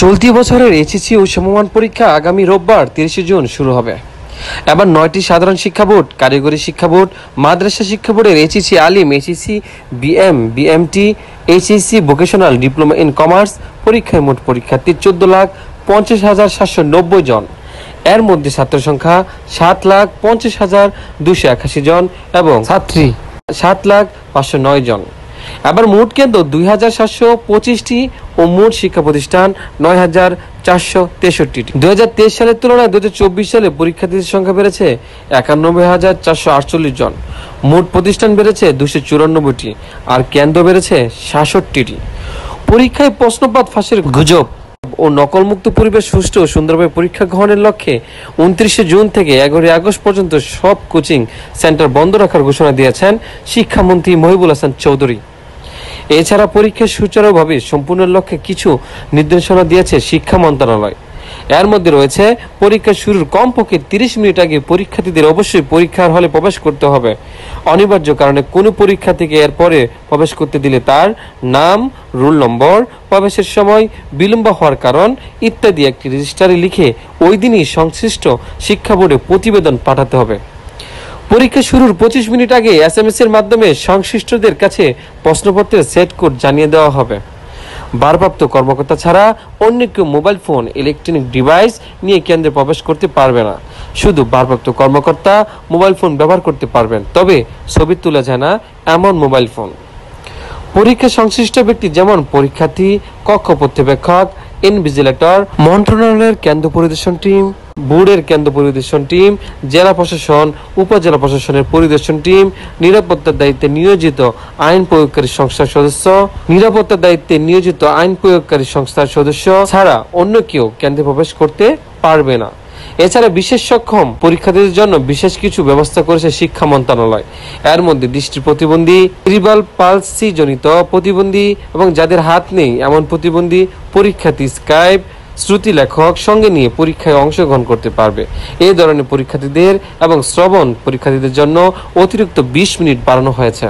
চলতি বছরের এইচএসসি ও সমমান পরীক্ষা আগামী রোববার 30 জুন শুরু হবে। এবার 9টি সাধারণ শিক্ষা বোর্ড, কারিগরি শিক্ষা বোর্ড, মাদ্রাসা শিক্ষা বোর্ডের HSC Alim, HSC BM, BMT, HSC vocational diploma in commerce পরীক্ষায় মোট পরীক্ষার্থী 14,50,790 জন। এর মধ্যে ছাত্র সংখ্যা 7,50,281 জন এবং ছাত্রী 7,509 জন। এবার মোট কেন্দ্র 2,725টি ও মোট শিক্ষা প্রতিষ্ঠান 9,463টি। 2023 সালের তুলনায় 2024 সালে পরীক্ষার্থীদের সংখ্যা বেড়েছে 91,448 জন। মোট প্রতিষ্ঠান বেড়েছে 294টি আর কেন্দ্র বেড়েছে 66টি। পরীক্ষায় প্রশ্নপত্র ফাঁসের গুজব ও নকলমুক্ত পরিবেশ সুষ্ঠু ও সুন্দরভাবে পরীক্ষা গ্রহণের লক্ষ্যে 29 জুন থেকে 11 আগস্ট পর্যন্ত সব কোচিং সেন্টার বন্ধ রাখার ঘোষণা দিয়েছেন শিক্ষামন্ত্রী মহিবুল হাসান চৌধুরী। এছাড়া পরীক্ষা সুচারুভাবে সম্পূর্ণের লক্ষ্যে কিছু নির্দেশনা দিয়েছে শিক্ষা মন্ত্রণালয়। এর মধ্যে রয়েছে পরীক্ষা শুরুর কমপক্ষে 30 মিনিট আগে পরীক্ষার্থীদের অবশ্যই পরীক্ষার হলে প্রবেশ করতে হবে। অনিবার্য কারণে কোনো পরীক্ষার্থীকে এর পরে প্রবেশ করতে দিলে তার নাম, রোল নম্বর, প্রবেশের সময় বিলম্ব হওয়ার কারণ ইত্যাদি একটি রেজিস্টারে লিখে ওই দিনই সংশ্লিষ্ট শিক্ষা বোর্ডে প্রতিবেদন পাঠাতে হবে। পরীক্ষা শুরুর 25 মিনিট আগে SMS এর মাধ্যমে সংশ্লিষ্টদের কাছে প্রশ্নপত্রের সেট কোড জানিয়ে দেওয়া হবে। ভারপ্রাপ্ত কর্মকর্তা ছাড়া অন্য কেউ মোবাইল ফোন, ইলেকট্রনিক ডিভাইস নিয়ে কেন্দ্রে প্রবেশ করতে পারবে না। শুধু ভারপ্রাপ্ত কর্মকর্তা মোবাইল ফোন ব্যবহার করতে পারবেন, তবে ছবি তোলা যায় না এমন মোবাইল ফোন। পরীক্ষা সংশ্লিষ্ট ব্যক্তি যেমন পরীক্ষার্থী, কক্ষ পর্যবেক্ষক, ইনভিজিলেটর, মন্ত্রণালয়ের কেন্দ্র পরিদর্শন টিম, বোর্ডের কেন্দ্র পরিদর্শন টিম, জেলা প্রশাসন, উপজেলা প্রশাসনের পরিদর্শন টিম, নিরাপত্তার দায়িত্বে নিয়োজিত আইন প্রয়োগকারী সংস্থার সদস্য ছাড়া অন্য কেউ কেন্দ্রে প্রবেশ করতে পারবে না। এছাড়া বিশেষ সক্ষম পরীক্ষার্থীদের জন্য বিশেষ কিছু ব্যবস্থা করেছে শিক্ষা মন্ত্রণালয়। এর মধ্যে দৃষ্টি প্রতিবন্ধী, সেরিব্রাল পালসি জনিত প্রতিবন্ধী এবং যাদের হাত নেই এমন প্রতিবন্ধী পরীক্ষার্থী স্কাইপ শ্রুতি লেখক সঙ্গে নিয়ে পরীক্ষায় অংশগ্রহণ করতে পারবে। এই ধরনের পরীক্ষার্থীদের এবং শ্রবণ পরীক্ষার্থীদের জন্য অতিরিক্ত 20 মিনিট বাড়ানো হয়েছে।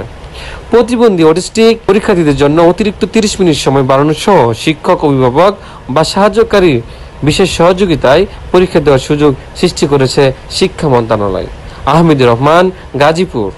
প্রতিবন্ধী অটিস্টিক পরীক্ষার্থীদের জন্য অতিরিক্ত 30 মিনিট সময় বাড়ানো সহ শিক্ষক, অভিভাবক বা সাহায্যকারী বিশেষ সহযোগিতায় পরীক্ষা দেওয়ার সুযোগ সৃষ্টি করেছে শিক্ষা মন্ত্রণালয়। আহমেদুর রহমান, গাজীপুর।